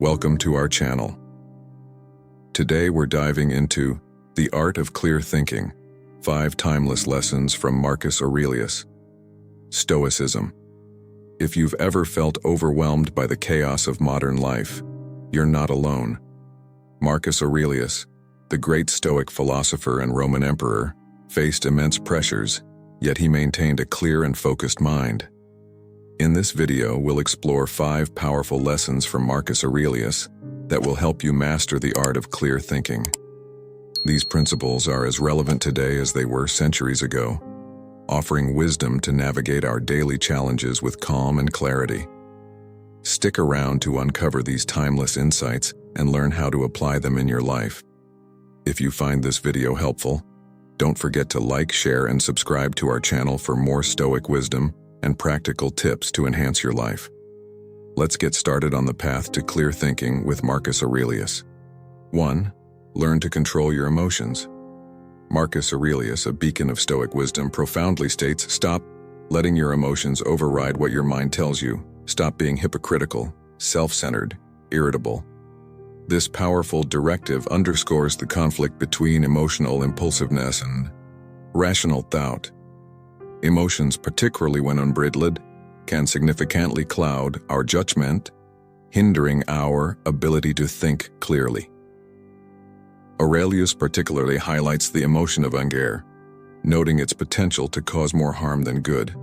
Welcome to our channel. Today we're diving into The Art of Clear Thinking, 5 Timeless Lessons from Marcus Aurelius. Stoicism. If you've ever felt overwhelmed by the chaos of modern life, you're not alone. Marcus Aurelius, the great Stoic philosopher and Roman emperor, faced immense pressures, yet he maintained a clear and focused mind. In this video, we'll explore 5 powerful lessons from Marcus Aurelius that will help you master the art of clear thinking. These principles are as relevant today as they were centuries ago, offering wisdom to navigate our daily challenges with calm and clarity. Stick around to uncover these timeless insights and learn how to apply them in your life. If you find this video helpful, don't forget to like, share, and subscribe to our channel for more Stoic wisdom and practical tips to enhance your life. Let's get started on the path to clear thinking with Marcus Aurelius. 1. Learn to control your emotions. Marcus Aurelius, a beacon of Stoic wisdom, profoundly states, "Stop letting your emotions override what your mind tells you. Stop being hypocritical, self-centered, irritable." This powerful directive underscores the conflict between emotional impulsiveness and rational thought. Emotions, particularly when unbridled, can significantly cloud our judgment, hindering our ability to think clearly. Aurelius particularly highlights the emotion of anger, noting its potential to cause more harm than good.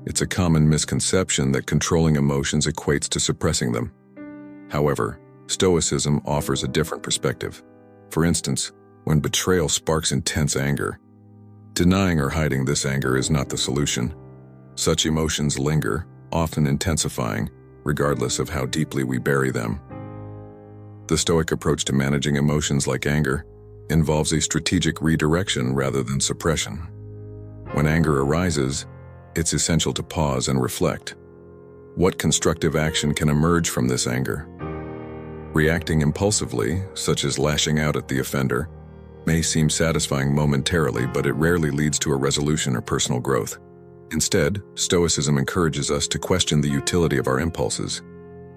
It's a common misconception that controlling emotions equates to suppressing them. However, Stoicism offers a different perspective. For instance, when betrayal sparks intense anger, denying or hiding this anger is not the solution. Such emotions linger, often intensifying, regardless of how deeply we bury them. The Stoic approach to managing emotions like anger involves a strategic redirection rather than suppression. When anger arises, it's essential to pause and reflect. What constructive action can emerge from this anger? Reacting impulsively, such as lashing out at the offender, may seem satisfying momentarily, but it rarely leads to a resolution or personal growth. Instead, Stoicism encourages us to question the utility of our impulses.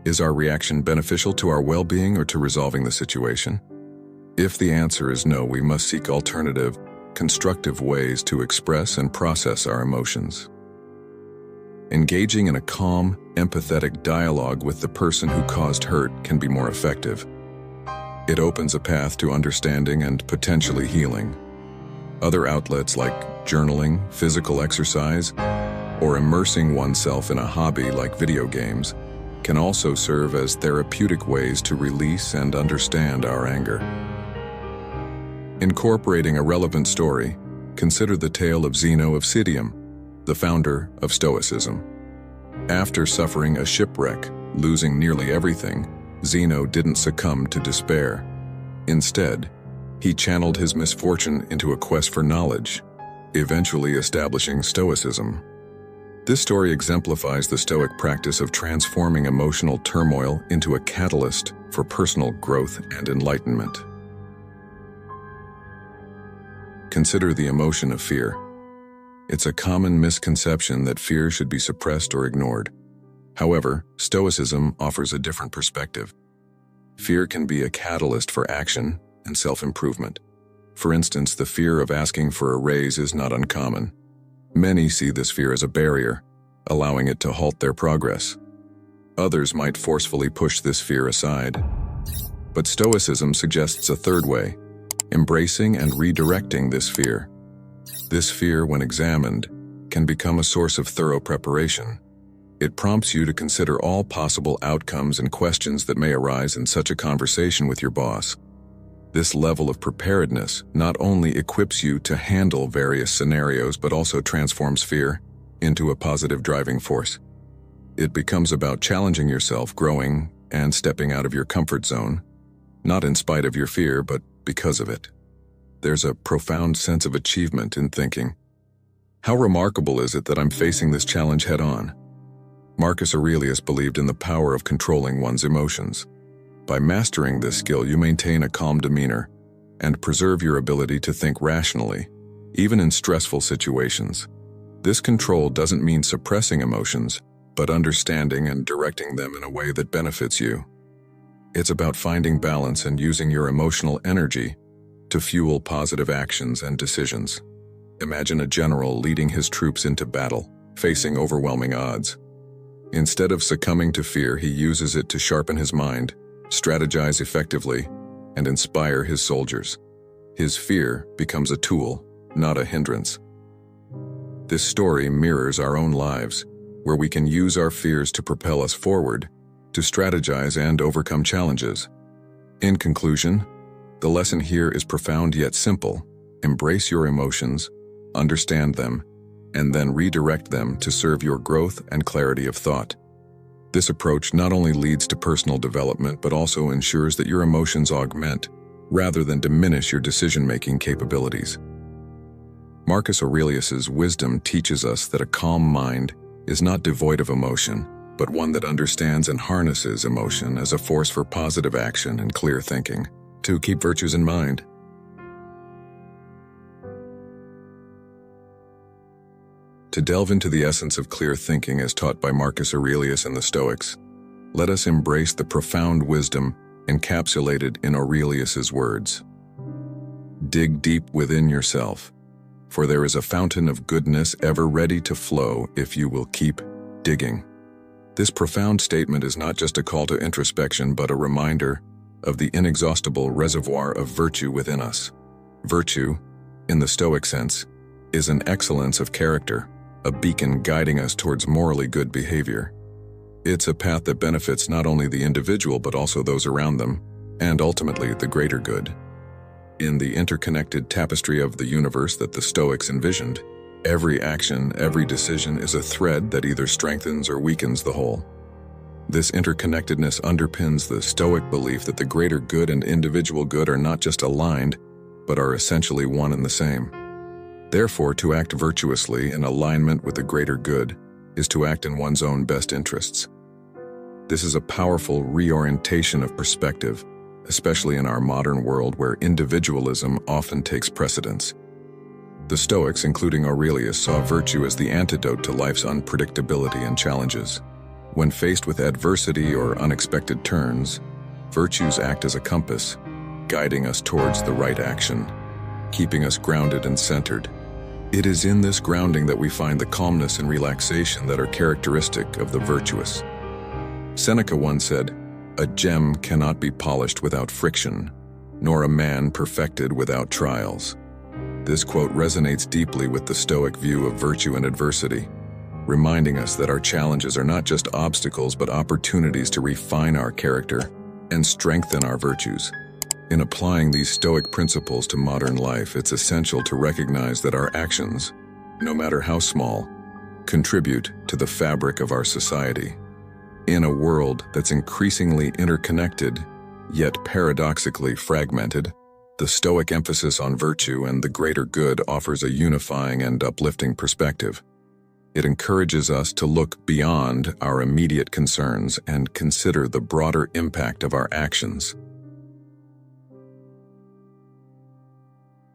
Is our reaction beneficial to our well-being or to resolving the situation? If the answer is no, we must seek alternative, constructive ways to express and process our emotions. Engaging in a calm, empathetic dialogue with the person who caused hurt can be more effective. It opens a path to understanding and potentially healing. Other outlets like journaling, physical exercise, or immersing oneself in a hobby like video games can also serve as therapeutic ways to release and understand our anger. Incorporating a relevant story, consider the tale of Zeno of Citium, the founder of Stoicism. After suffering a shipwreck, losing nearly everything, Zeno didn't succumb to despair. Instead, he channeled his misfortune into a quest for knowledge, eventually establishing Stoicism. This story exemplifies the Stoic practice of transforming emotional turmoil into a catalyst for personal growth and enlightenment. Consider the emotion of fear. It's a common misconception that fear should be suppressed or ignored. However, Stoicism offers a different perspective. Fear can be a catalyst for action and self-improvement. For instance, the fear of asking for a raise is not uncommon. Many see this fear as a barrier, allowing it to halt their progress. Others might forcefully push this fear aside. But Stoicism suggests a third way: embracing and redirecting this fear. This fear, when examined, can become a source of thorough preparation. It prompts you to consider all possible outcomes and questions that may arise in such a conversation with your boss. This level of preparedness not only equips you to handle various scenarios but also transforms fear into a positive driving force. It becomes about challenging yourself, growing, and stepping out of your comfort zone, not in spite of your fear, but because of it. There's a profound sense of achievement in thinking, "How remarkable is it that I'm facing this challenge head-on?" Marcus Aurelius believed in the power of controlling one's emotions. By mastering this skill, you maintain a calm demeanor and preserve your ability to think rationally, even in stressful situations. This control doesn't mean suppressing emotions, but understanding and directing them in a way that benefits you. It's about finding balance and using your emotional energy to fuel positive actions and decisions. Imagine a general leading his troops into battle, facing overwhelming odds. Instead of succumbing to fear, he uses it to sharpen his mind, strategize effectively, and inspire his soldiers. His fear becomes a tool, not a hindrance. This story mirrors our own lives, where we can use our fears to propel us forward, to strategize and overcome challenges. In conclusion, the lesson here is profound yet simple. Embrace your emotions, understand them, and then redirect them to serve your growth and clarity of thought. This approach not only leads to personal development but also ensures that your emotions augment, rather than diminish your decision-making capabilities. Marcus Aurelius's wisdom teaches us that a calm mind is not devoid of emotion, but one that understands and harnesses emotion as a force for positive action and clear thinking. To keep virtues in mind. To delve into the essence of clear thinking as taught by Marcus Aurelius and the Stoics, let us embrace the profound wisdom encapsulated in Aurelius's words. Dig deep within yourself, for there is a fountain of goodness ever ready to flow if you will keep digging. This profound statement is not just a call to introspection but a reminder of the inexhaustible reservoir of virtue within us. Virtue, in the Stoic sense, is an excellence of character, a beacon guiding us towards morally good behavior. It's a path that benefits not only the individual but also those around them, and ultimately the greater good. In the interconnected tapestry of the universe that the Stoics envisioned, every action, every decision is a thread that either strengthens or weakens the whole. This interconnectedness underpins the Stoic belief that the greater good and individual good are not just aligned, but are essentially one and the same. Therefore, to act virtuously in alignment with the greater good is to act in one's own best interests. This is a powerful reorientation of perspective, especially in our modern world where individualism often takes precedence. The Stoics, including Aurelius, saw virtue as the antidote to life's unpredictability and challenges. When faced with adversity or unexpected turns, virtues act as a compass, guiding us towards the right action, keeping us grounded and centered. It is in this grounding that we find the calmness and relaxation that are characteristic of the virtuous. Seneca once said, "A gem cannot be polished without friction, nor a man perfected without trials." This quote resonates deeply with the Stoic view of virtue and adversity, reminding us that our challenges are not just obstacles but opportunities to refine our character and strengthen our virtues. In applying these Stoic principles to modern life, it's essential to recognize that our actions, no matter how small, contribute to the fabric of our society. In a world that's increasingly interconnected, yet paradoxically fragmented, the Stoic emphasis on virtue and the greater good offers a unifying and uplifting perspective. It encourages us to look beyond our immediate concerns and consider the broader impact of our actions.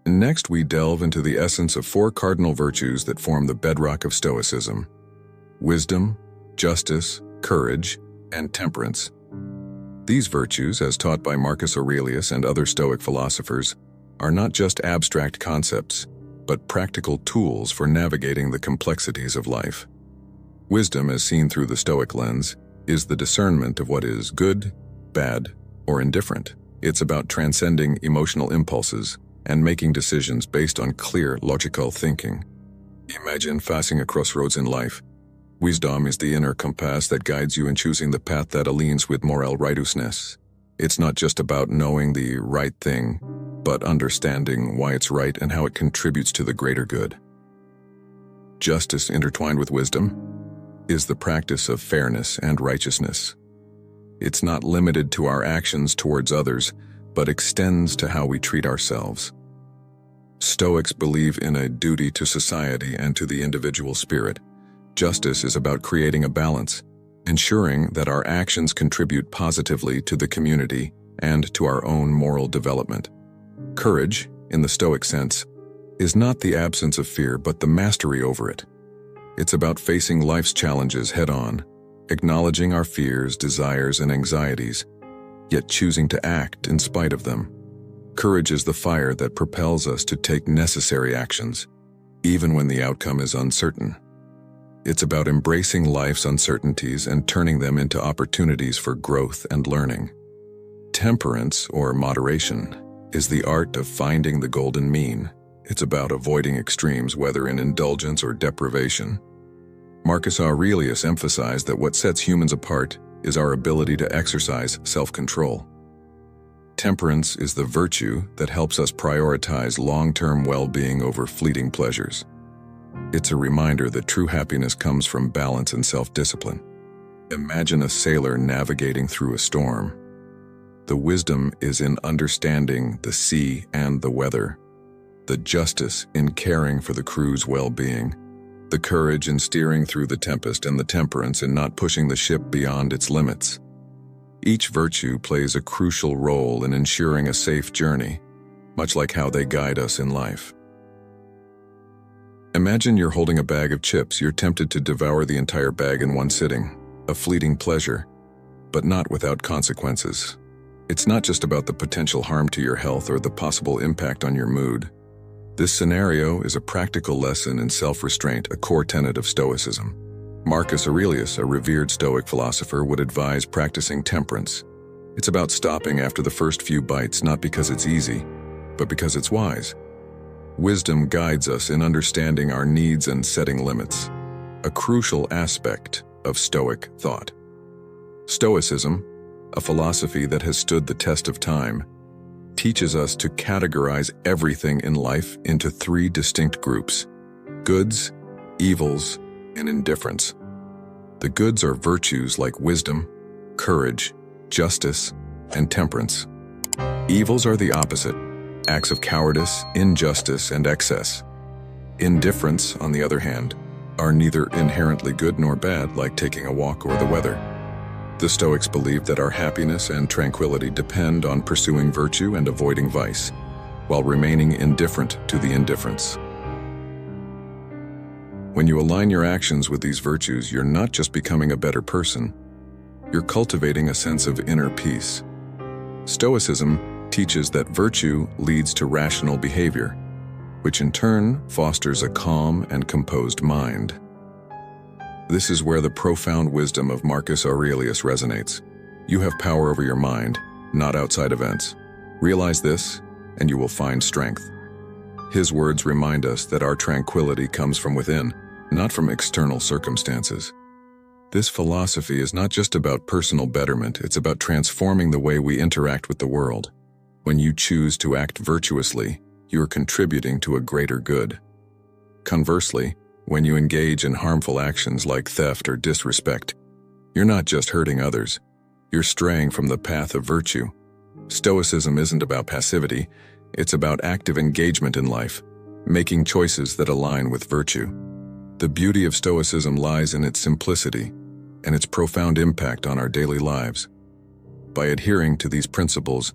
Next, we delve into the essence of four cardinal virtues that form the bedrock of Stoicism: wisdom, justice, courage, and temperance. These virtues, as taught by Marcus Aurelius and other Stoic philosophers, are not just abstract concepts, but practical tools for navigating the complexities of life. Wisdom, as seen through the Stoic lens, is the discernment of what is good, bad, or indifferent. It's about transcending emotional impulses and making decisions based on clear, logical thinking. Imagine facing a crossroads in life. Wisdom is the inner compass that guides you in choosing the path that aligns with moral righteousness. It's not just about knowing the right thing, but understanding why it's right and how it contributes to the greater good. Justice, intertwined with wisdom, is the practice of fairness and righteousness. It's not limited to our actions towards others, but extends to how we treat ourselves. Stoics believe in a duty to society and to the individual spirit. Justice is about creating a balance, ensuring that our actions contribute positively to the community and to our own moral development. Courage, in the Stoic sense, is not the absence of fear but the mastery over it. It's about facing life's challenges head-on, acknowledging our fears, desires, and anxieties, yet choosing to act in spite of them. Courage is the fire that propels us to take necessary actions, even when the outcome is uncertain. It's about embracing life's uncertainties and turning them into opportunities for growth and learning. Temperance, or moderation, is the art of finding the golden mean. It's about avoiding extremes, whether in indulgence or deprivation. Marcus Aurelius emphasized that what sets humans apart is our ability to exercise self-control. Temperance is the virtue that helps us prioritize long-term well-being over fleeting pleasures. It's a reminder that true happiness comes from balance and self-discipline. Imagine a sailor navigating through a storm. The wisdom is in understanding the sea and the weather, the justice in caring for the crew's well-being, the courage in steering through the tempest, and the temperance in not pushing the ship beyond its limits. Each virtue plays a crucial role in ensuring a safe journey, much like how they guide us in life. Imagine you're holding a bag of chips. You're tempted to devour the entire bag in one sitting, a fleeting pleasure, but not without consequences. It's not just about the potential harm to your health or the possible impact on your mood. This scenario is a practical lesson in self-restraint, a core tenet of Stoicism. Marcus Aurelius, a revered Stoic philosopher, would advise practicing temperance. It's about stopping after the first few bites, not because it's easy, but because it's wise. Wisdom guides us in understanding our needs and setting limits, a crucial aspect of Stoic thought. Stoicism, a philosophy that has stood the test of time, teaches us to categorize everything in life into three distinct groups: goods, evils, and indifference. The goods are virtues like wisdom, courage, justice, and temperance. Evils are the opposite: acts of cowardice, injustice, and excess. Indifference, on the other hand, are neither inherently good nor bad, like taking a walk or the weather. The Stoics believe that our happiness and tranquility depend on pursuing virtue and avoiding vice, while remaining indifferent to the indifference. When you align your actions with these virtues, you're not just becoming a better person, you're cultivating a sense of inner peace. Stoicism teaches that virtue leads to rational behavior, which in turn fosters a calm and composed mind. This is where the profound wisdom of Marcus Aurelius resonates. You have power over your mind, not outside events. Realize this, and you will find strength. His words remind us that our tranquility comes from within, not from external circumstances. This philosophy is not just about personal betterment, it's about transforming the way we interact with the world. When you choose to act virtuously, you are contributing to a greater good. Conversely, when you engage in harmful actions like theft or disrespect, you're not just hurting others, you're straying from the path of virtue. Stoicism isn't about passivity, it's about active engagement in life, making choices that align with virtue. The beauty of Stoicism lies in its simplicity and its profound impact on our daily lives. By adhering to these principles,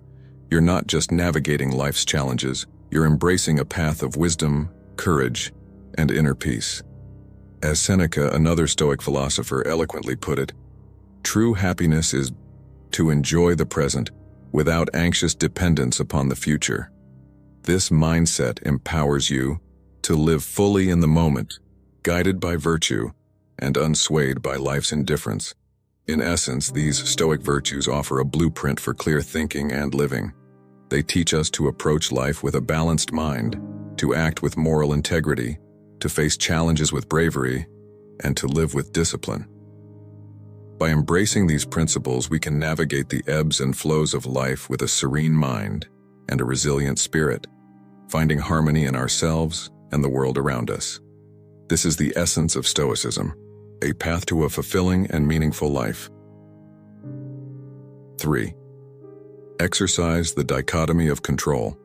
you're not just navigating life's challenges, you're embracing a path of wisdom, courage, and inner peace. As Seneca, another Stoic philosopher, eloquently put it, true happiness is to enjoy the present without anxious dependence upon the future. This mindset empowers you to live fully in the moment, guided by virtue and unswayed by life's indifference. In essence, these Stoic virtues offer a blueprint for clear thinking and living. They teach us to approach life with a balanced mind, to act with moral integrity, to face challenges with bravery, and to live with discipline. By embracing these principles, we can navigate the ebbs and flows of life with a serene mind and a resilient spirit, finding harmony in ourselves and the world around us. This is the essence of Stoicism, a path to a fulfilling and meaningful life. 3. Exercise the dichotomy of control.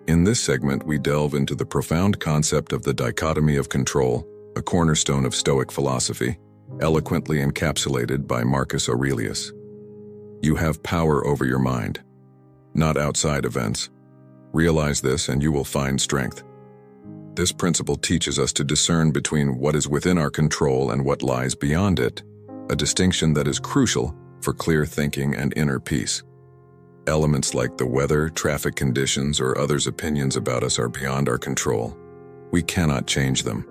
In this segment, we delve into the profound concept of the dichotomy of control, a cornerstone of Stoic philosophy, eloquently encapsulated by Marcus Aurelius. You have power over your mind, not outside events. Realize this and you will find strength. This principle teaches us to discern between what is within our control and what lies beyond it, a distinction that is crucial for clear thinking and inner peace. Elements like the weather, traffic conditions, or others' opinions about us are beyond our control. We cannot change them,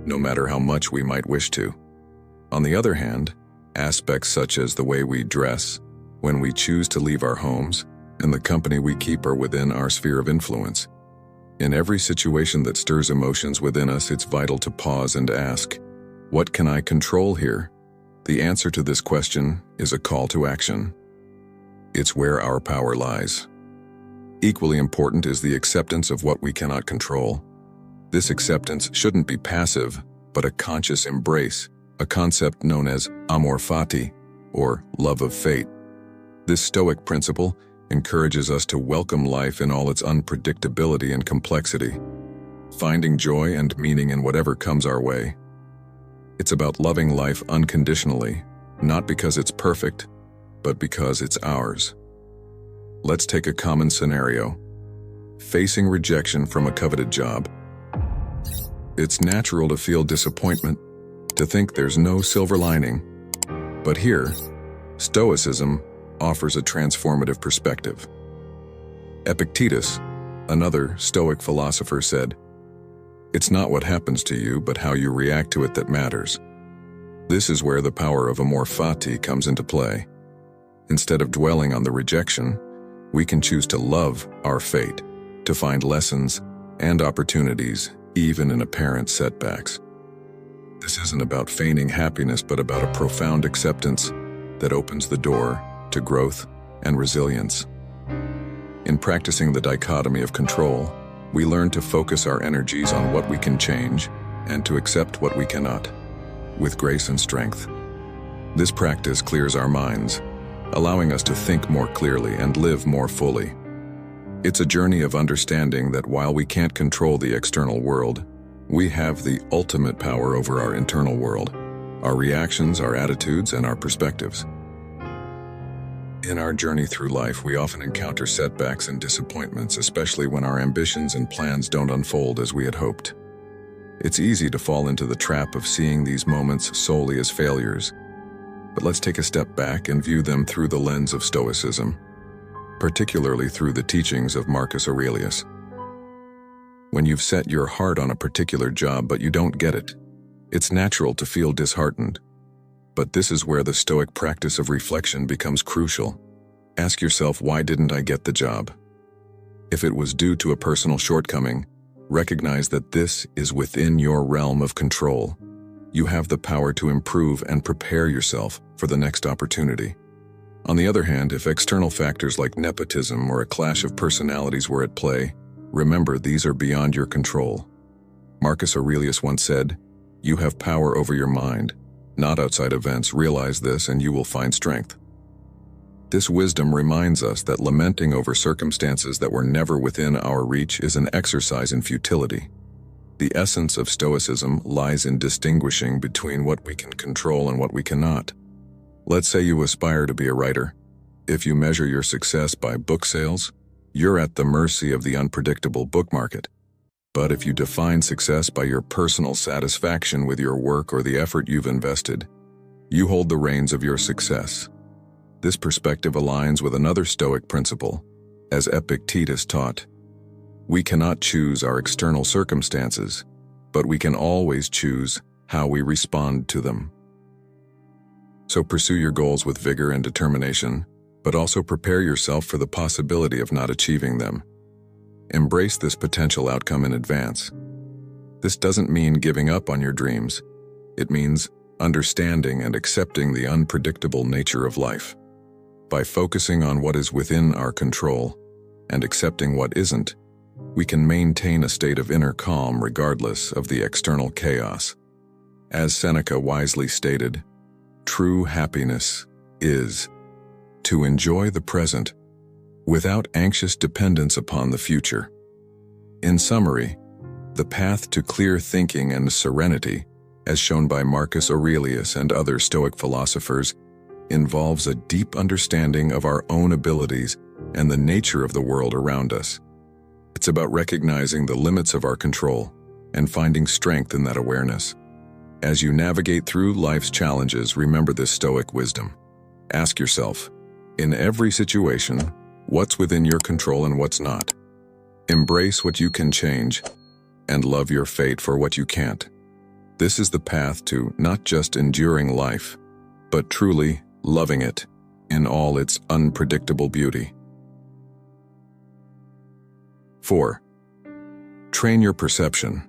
no matter how much we might wish to. On the other hand, aspects such as the way we dress, when we choose to leave our homes, and the company we keep are within our sphere of influence. In every situation that stirs emotions within us, it's vital to pause and ask, what can I control here? The answer to this question is a call to action. It's where our power lies. Equally important is the acceptance of what we cannot control. This acceptance shouldn't be passive, but a conscious embrace, a concept known as amor fati, or love of fate. This Stoic principle encourages us to welcome life in all its unpredictability and complexity, finding joy and meaning in whatever comes our way. It's about loving life unconditionally, not because it's perfect, but because it's ours. Let's take a common scenario. Facing rejection from a coveted job. It's natural to feel disappointment, to think there's no silver lining. But here, Stoicism offers a transformative perspective. Epictetus, another Stoic philosopher, said, "It's not what happens to you, but how you react to it that matters." This is where the power of amor fati comes into play. Instead of dwelling on the rejection, we can choose to love our fate, to find lessons and opportunities even in apparent setbacks. This isn't about feigning happiness, but about a profound acceptance that opens the door to growth and resilience. In practicing the dichotomy of control, we learn to focus our energies on what we can change and to accept what we cannot, with grace and strength. This practice clears our minds, allowing us to think more clearly and live more fully. It's a journey of understanding that while we can't control the external world, we have the ultimate power over our internal world, our reactions, our attitudes, and our perspectives. In our journey through life, we often encounter setbacks and disappointments, especially when our ambitions and plans don't unfold as we had hoped. It's easy to fall into the trap of seeing these moments solely as failures. But let's take a step back and view them through the lens of Stoicism, particularly through the teachings of Marcus Aurelius. When you've set your heart on a particular job but you don't get it, it's natural to feel disheartened. But this is where the Stoic practice of reflection becomes crucial. Ask yourself, why didn't I get the job? If it was due to a personal shortcoming, recognize that this is within your realm of control. You have the power to improve and prepare yourself for the next opportunity. On the other hand, if external factors like nepotism or a clash of personalities were at play, remember these are beyond your control. Marcus Aurelius once said, "You have power over your mind, not outside events. Realize this and you will find strength." This wisdom reminds us that lamenting over circumstances that were never within our reach is an exercise in futility. The essence of Stoicism lies in distinguishing between what we can control and what we cannot. Let's say you aspire to be a writer. If you measure your success by book sales, you're at the mercy of the unpredictable book market. But if you define success by your personal satisfaction with your work or the effort you've invested, you hold the reins of your success. This perspective aligns with another Stoic principle, as Epictetus taught. We cannot choose our external circumstances, but we can always choose how we respond to them. So pursue your goals with vigor and determination, but also prepare yourself for the possibility of not achieving them. Embrace this potential outcome in advance. This doesn't mean giving up on your dreams. It means understanding and accepting the unpredictable nature of life. By focusing on what is within our control and accepting what isn't, we can maintain a state of inner calm regardless of the external chaos. As Seneca wisely stated, true happiness is to enjoy the present without anxious dependence upon the future. In summary, the path to clear thinking and serenity, as shown by Marcus Aurelius and other Stoic philosophers, involves a deep understanding of our own abilities and the nature of the world around us. It's about recognizing the limits of our control and finding strength in that awareness. As you navigate through life's challenges, remember this Stoic wisdom. Ask yourself, in every situation, what's within your control and what's not? Embrace what you can change and love your fate for what you can't. This is the path to not just enduring life, but truly loving it in all its unpredictable beauty. 4. Train your perception.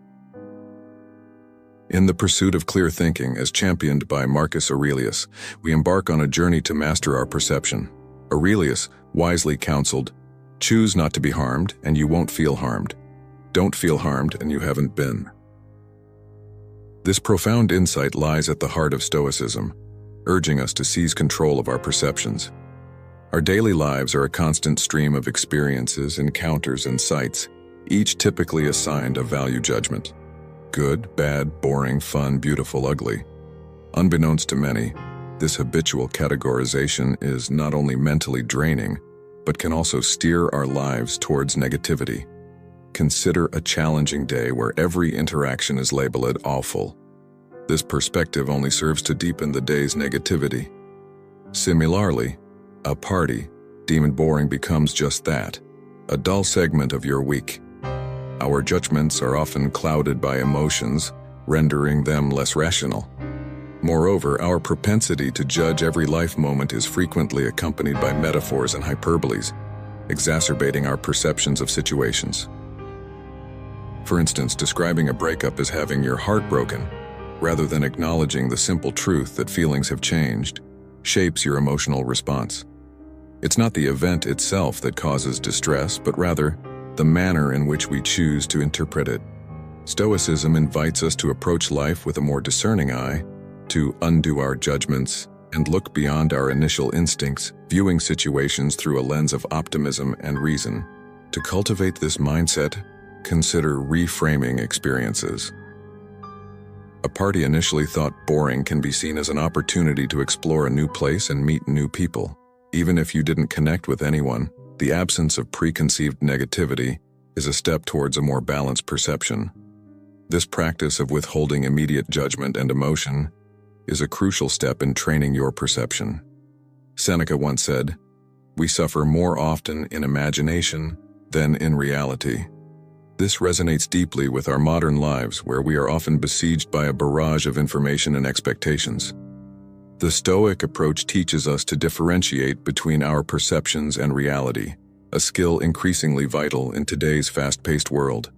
In the pursuit of clear thinking, as championed by Marcus Aurelius, we embark on a journey to master our perception. Aurelius wisely counseled, "Choose not to be harmed, and you won't feel harmed. Don't feel harmed, and you haven't been." This profound insight lies at the heart of Stoicism, urging us to seize control of our perceptions. Our daily lives are a constant stream of experiences, encounters, and sights, each typically assigned a value judgment. Good, bad, boring, fun, beautiful, ugly. Unbeknownst to many, this habitual categorization is not only mentally draining, but can also steer our lives towards negativity. Consider a challenging day where every interaction is labeled awful. This perspective only serves to deepen the day's negativity. Similarly, a party deemed boring becomes just that, a dull segment of your week. Our judgments are often clouded by emotions, rendering them less rational. Moreover, our propensity to judge every life moment is frequently accompanied by metaphors and hyperboles, exacerbating our perceptions of situations. For instance, describing a breakup as having your heart broken, rather than acknowledging the simple truth that feelings have changed, shapes your emotional response. It's not the event itself that causes distress, but rather the manner in which we choose to interpret it. Stoicism invites us to approach life with a more discerning eye, to undo our judgments and look beyond our initial instincts, viewing situations through a lens of optimism and reason. To cultivate this mindset, consider reframing experiences. A party initially thought boring can be seen as an opportunity to explore a new place and meet new people. Even if you didn't connect with anyone, the absence of preconceived negativity is a step towards a more balanced perception. This practice of withholding immediate judgment and emotion is a crucial step in training your perception. Seneca once said, "We suffer more often in imagination than in reality." This resonates deeply with our modern lives, where we are often besieged by a barrage of information and expectations. The Stoic approach teaches us to differentiate between our perceptions and reality, a skill increasingly vital in today's fast-paced world.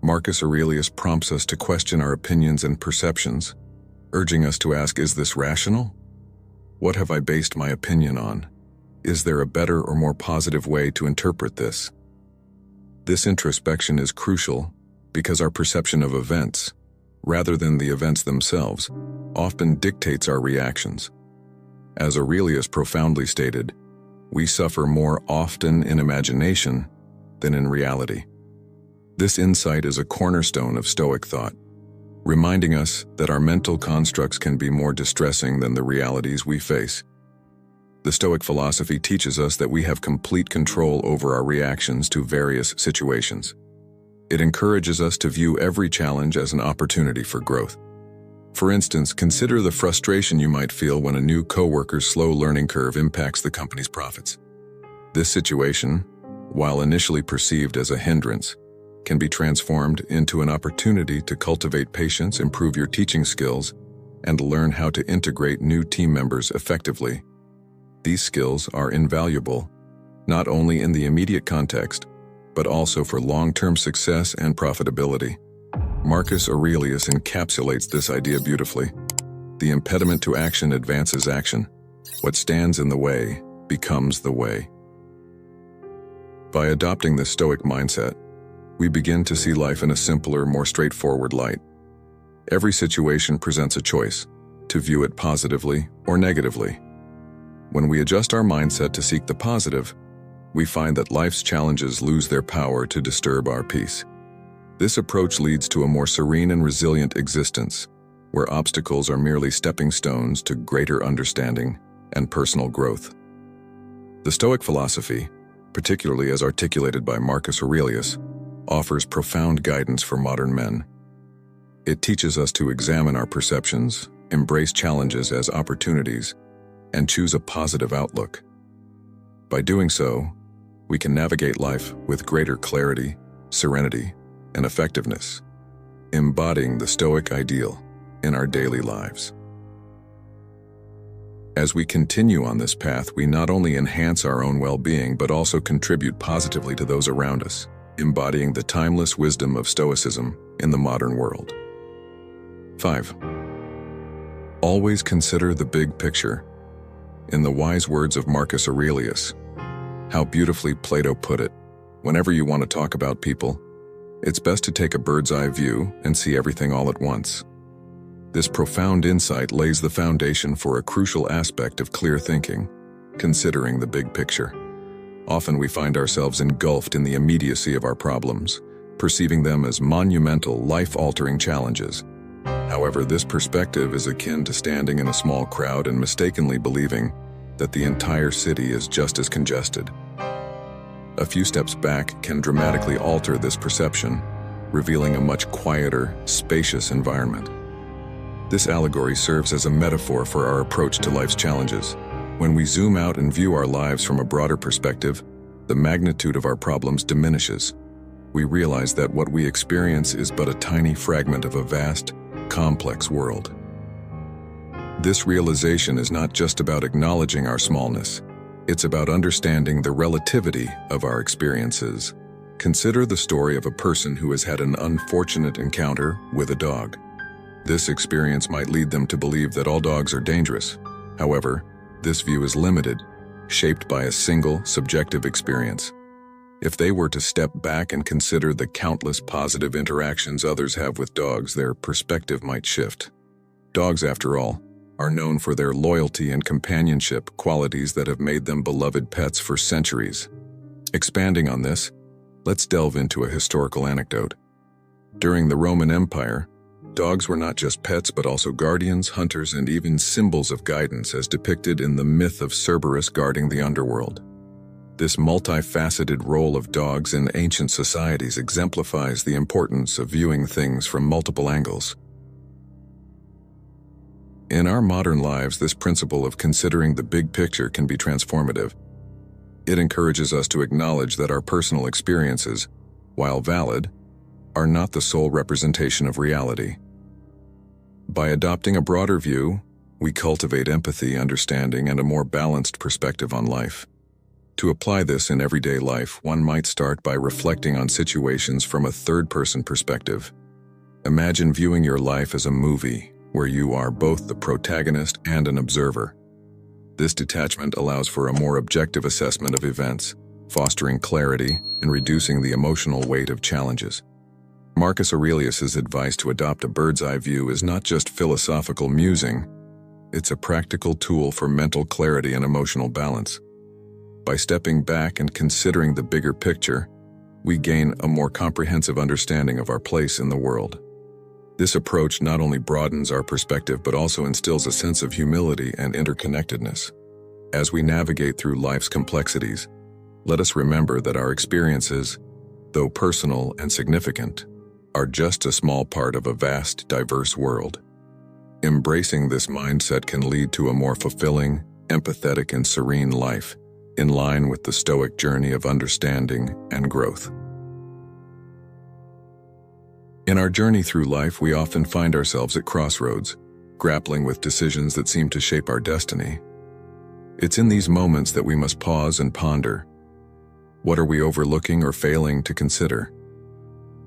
Marcus Aurelius prompts us to question our opinions and perceptions, urging us to ask, is this rational? What have I based my opinion on? Is there a better or more positive way to interpret this? This introspection is crucial because our perception of events, rather than the events themselves, often dictates our reactions. As Aurelius profoundly stated, we suffer more often in imagination than in reality. This insight is a cornerstone of Stoic thought, reminding us that our mental constructs can be more distressing than the realities we face. The Stoic philosophy teaches us that we have complete control over our reactions to various situations. It encourages us to view every challenge as an opportunity for growth. For instance, consider the frustration you might feel when a new coworker's slow learning curve impacts the company's profits. This situation, while initially perceived as a hindrance, can be transformed into an opportunity to cultivate patience, improve your teaching skills, and learn how to integrate new team members effectively. These skills are invaluable, not only in the immediate context, but also for long-term success and profitability. Marcus Aurelius encapsulates this idea beautifully. The impediment to action advances action. What stands in the way becomes the way. By adopting this Stoic mindset, we begin to see life in a simpler, more straightforward light. Every situation presents a choice, to view it positively or negatively. When we adjust our mindset to seek the positive, we find that life's challenges lose their power to disturb our peace. This approach leads to a more serene and resilient existence, where obstacles are merely stepping stones to greater understanding and personal growth. The Stoic philosophy, particularly as articulated by Marcus Aurelius, offers profound guidance for modern men. It teaches us to examine our perceptions embrace challenges as opportunities, and choose a positive outlook. By doing so, we can navigate life with greater clarity, serenity, and effectiveness, embodying the Stoic ideal in our daily lives. As we continue on this path, we not only enhance our own well-being but also contribute positively to those around us, embodying the timeless wisdom of Stoicism in the modern world. 5. Always consider the big picture. In the wise words of Marcus Aurelius, how beautifully Plato put it, whenever you want to talk about people, it's best to take a bird's-eye view and see everything all at once. This profound insight lays the foundation for a crucial aspect of clear thinking, considering the big picture. Often we find ourselves engulfed in the immediacy of our problems, perceiving them as monumental, life-altering challenges. However, this perspective is akin to standing in a small crowd and mistakenly believing that the entire city is just as congested. A few steps back can dramatically alter this perception, revealing a much quieter, spacious environment. This allegory serves as a metaphor for our approach to life's challenges. When we zoom out and view our lives from a broader perspective, the magnitude of our problems diminishes. We realize that what we experience is but a tiny fragment of a vast, complex world. This realization is not just about acknowledging our smallness. It's about understanding the relativity of our experiences. Consider the story of a person who has had an unfortunate encounter with a dog. This experience might lead them to believe that all dogs are dangerous. However, this view is limited, shaped by a single, subjective experience. If they were to step back and consider the countless positive interactions others have with dogs, their perspective might shift. Dogs, after all, are known for their loyalty and companionship, qualities that have made them beloved pets for centuries. Expanding on this, let's delve into a historical anecdote. During the Roman Empire, dogs were not just pets but also guardians, hunters, and even symbols of guidance, as depicted in the myth of Cerberus guarding the underworld. This multifaceted role of dogs in ancient societies exemplifies the importance of viewing things from multiple angles. In our modern lives, this principle of considering the big picture can be transformative. It encourages us to acknowledge that our personal experiences, while valid, are not the sole representation of reality. By adopting a broader view, we cultivate empathy, understanding, and a more balanced perspective on life. To apply this in everyday life, one might start by reflecting on situations from a third-person perspective. Imagine viewing your life as a movie, where you are both the protagonist and an observer. This detachment allows for a more objective assessment of events, fostering clarity and reducing the emotional weight of challenges. Marcus Aurelius's advice to adopt a bird's-eye view is not just philosophical musing, it's a practical tool for mental clarity and emotional balance. By stepping back and considering the bigger picture, we gain a more comprehensive understanding of our place in the world. This approach not only broadens our perspective but also instills a sense of humility and interconnectedness. As we navigate through life's complexities, let us remember that our experiences, though personal and significant, are just a small part of a vast, diverse world. Embracing this mindset can lead to a more fulfilling, empathetic, and serene life, in line with the Stoic journey of understanding and growth. In our journey through life, we often find ourselves at crossroads, grappling with decisions that seem to shape our destiny. It's in these moments that we must pause and ponder. What are we overlooking or failing to consider?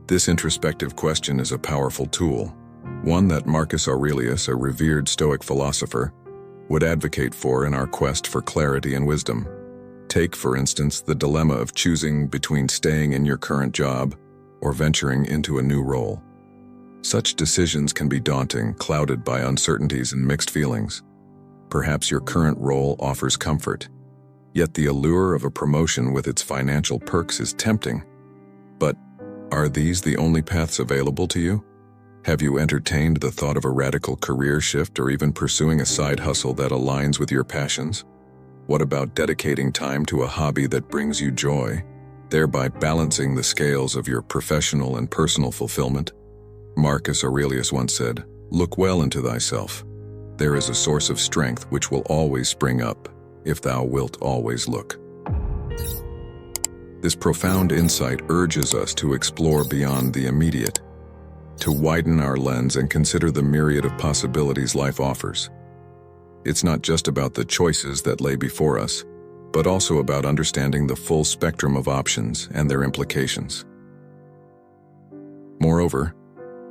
This introspective question is a powerful tool, one that Marcus Aurelius, a revered Stoic philosopher, would advocate for in our quest for clarity and wisdom. Take, for instance, the dilemma of choosing between staying in your current job or venturing into a new role. Such decisions can be daunting, clouded by uncertainties and mixed feelings. Perhaps your current role offers comfort, yet the allure of a promotion with its financial perks is tempting. But are these the only paths available to you? Have you entertained the thought of a radical career shift or even pursuing a side hustle that aligns with your passions? What about dedicating time to a hobby that brings you joy, thereby balancing the scales of your professional and personal fulfillment? Marcus Aurelius once said, "Look well into thyself. There is a source of strength which will always spring up, if thou wilt always look. This profound insight urges us to explore beyond the immediate, to widen our lens and consider the myriad of possibilities life offers. It's not just about the choices that lay before us, but also about understanding the full spectrum of options and their implications. Moreover,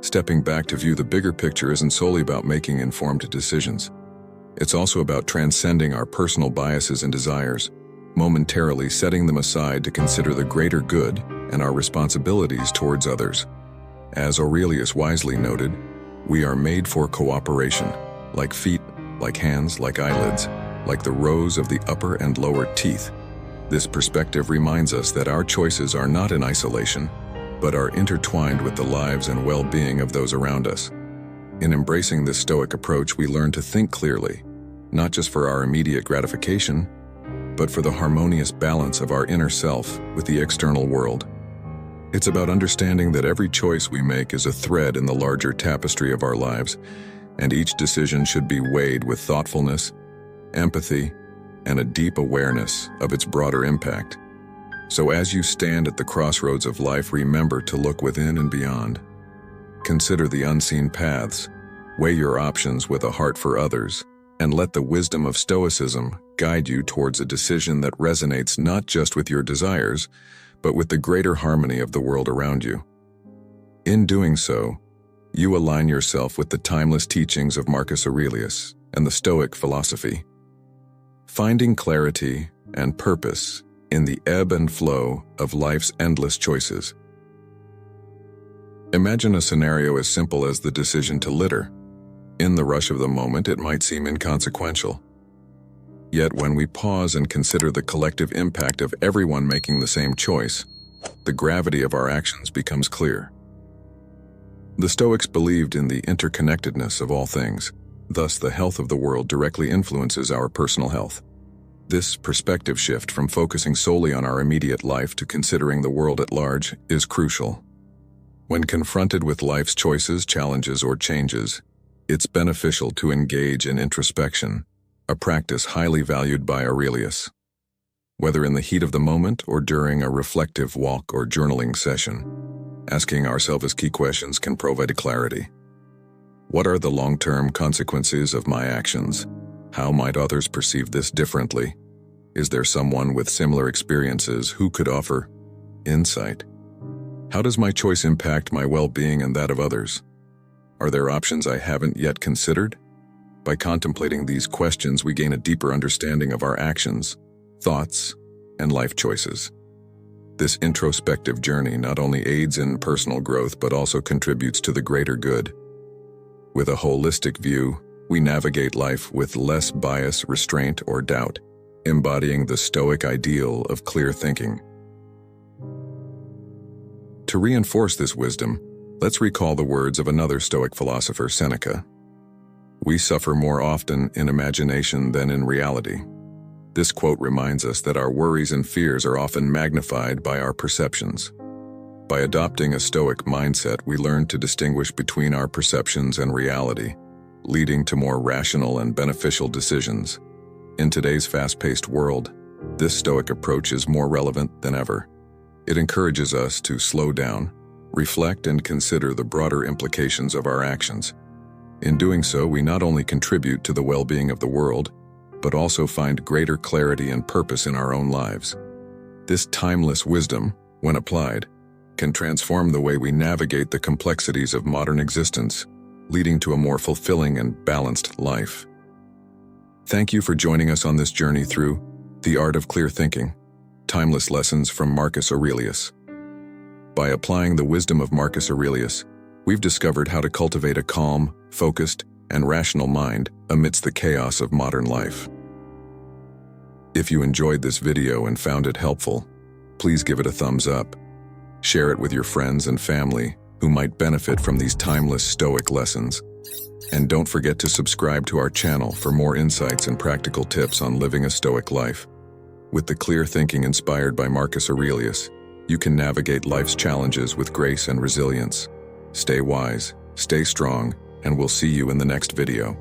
stepping back to view the bigger picture isn't solely about making informed decisions. It's also about transcending our personal biases and desires, momentarily setting them aside to consider the greater good and our responsibilities towards others. As Aurelius wisely noted, we are made for cooperation, like feet, like hands, like eyelids, like the rows of the upper and lower teeth. This perspective reminds us that our choices are not in isolation, but are intertwined with the lives and well-being of those around us. In embracing this Stoic approach, we learn to think clearly, not just for our immediate gratification, but for the harmonious balance of our inner self with the external world. It's about understanding that every choice we make is a thread in the larger tapestry of our lives, and each decision should be weighed with thoughtfulness, empathy, and a deep awareness of its broader impact. So as you stand at the crossroads of life, remember to look within and beyond. Consider the unseen paths, weigh your options with a heart for others, and let the wisdom of Stoicism guide you towards a decision that resonates not just with your desires, but with the greater harmony of the world around you. In doing so, you align yourself with the timeless teachings of Marcus Aurelius and the Stoic philosophy, finding clarity and purpose in the ebb and flow of life's endless choices. Imagine a scenario as simple as the decision to litter. In the rush of the moment, it might seem inconsequential. Yet when we pause and consider the collective impact of everyone making the same choice, the gravity of our actions becomes clear. The Stoics believed in the interconnectedness of all things, thus the health of the world directly influences our personal health. This perspective shift from focusing solely on our immediate life to considering the world at large is crucial. When confronted with life's choices, challenges, or changes, it's beneficial to engage in introspection, a practice highly valued by Aurelius. Whether in the heat of the moment or during a reflective walk or journaling session, asking ourselves key questions can provide clarity. What are the long-term consequences of my actions? How might others perceive this differently? Is there someone with similar experiences who could offer insight? How does my choice impact my well-being and that of others? Are there options I haven't yet considered? By contemplating these questions, we gain a deeper understanding of our actions, thoughts, and life choices. This introspective journey not only aids in personal growth but also contributes to the greater good. With a holistic view, we navigate life with less bias, restraint, or doubt, embodying the Stoic ideal of clear thinking. To reinforce this wisdom, let's recall the words of another Stoic philosopher, Seneca. We suffer more often in imagination than in reality. This quote reminds us that our worries and fears are often magnified by our perceptions. By adopting a Stoic mindset, we learn to distinguish between our perceptions and reality, leading to more rational and beneficial decisions. In today's fast-paced world, this Stoic approach is more relevant than ever. It encourages us to slow down, reflect, and consider the broader implications of our actions. In doing so, we not only contribute to the well-being of the world, but also find greater clarity and purpose in our own lives. This timeless wisdom, when applied, can transform the way we navigate the complexities of modern existence, leading to a more fulfilling and balanced life. Thank you for joining us on this journey through The Art of Clear Thinking, Timeless Lessons from Marcus Aurelius. By applying the wisdom of Marcus Aurelius, we've discovered how to cultivate a calm, focused, and rational mind amidst the chaos of modern life. If you enjoyed this video and found it helpful, please give it a thumbs up. Share it with your friends and family who might benefit from these timeless Stoic lessons. And don't forget to subscribe to our channel for more insights and practical tips on living a Stoic life. With the clear thinking inspired by Marcus Aurelius, you can navigate life's challenges with grace and resilience. Stay wise, stay strong, and we'll see you in the next video.